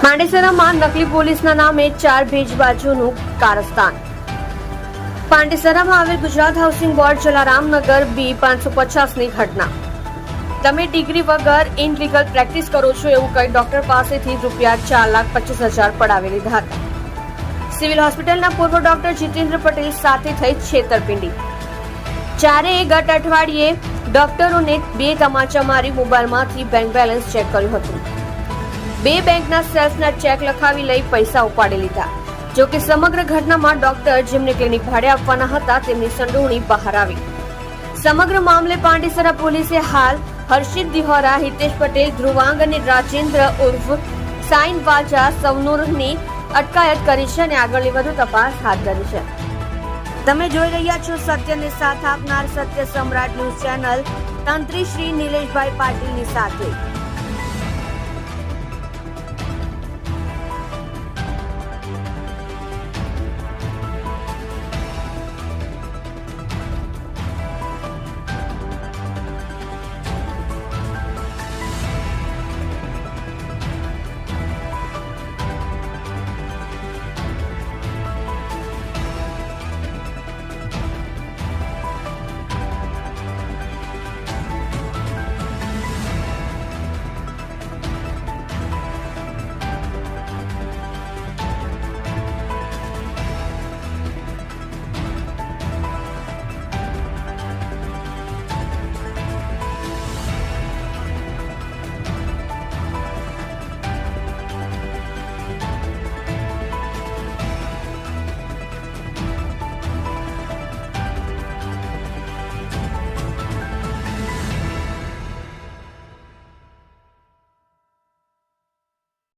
પાંડેસરામાં નકલી પોલીસના નામે 4 ભેજબાજોનું કારસ્તાન। પાંડેસરામાં આવેલ ગુજરાત હાઉસિંગ બોર્ડ જલારામનગર B550ની ઘટના। તમે ડિગ્રી વગર ઇનલીગલ પ્રેક્ટિસ કરો છો એવું કહી ડોક્ટર પાસેથી રૂપિયા 4,25,000 પડાવી લીધા હતા। સિવિલ હોસ્પિટલના પૂર્વ ડોક્ટર જીતેન્દ્ર પટેલ સાથે થઈ છેતરપિંડી। ચારેય ગત અઠવાડિયે ડોક્ટરોને 2 તમાચા મારી મોબાઈલમાંથી બેંક બેલેન્સ ચેક કર્યું હતું। 2 બેંકના સેલ્સના ચેક લખાવી લઈ પૈસા ઉપાડી લીધા। જો કે સમગ્ર ઘટનામાં ડોક્ટર જેમને ક્લિનિક ભાડે આપવાના હતા તેમની સંડોવણી બહાર આવી। સમગ્ર મામલે પાંડેસરા પોલીસે હાલ હર્ષિત દિહોરા, હિતેશ પટેલ, ધ્રુવાંગ અને રાજેન્દ્ર ઉર્ફ સાઈન વાજા સવનુરની અટકાયત કરી છે અને આગળની વધુ તપાસ હાથ ધરી છે। તમે જોઈ રહ્યા છો સત્યને સાથ આપનાર સત્ય સમ્રાટ ન્યૂઝ ચેનલ તંત્રી શ્રી નિલેશભાઈ પાટીલની સાથે।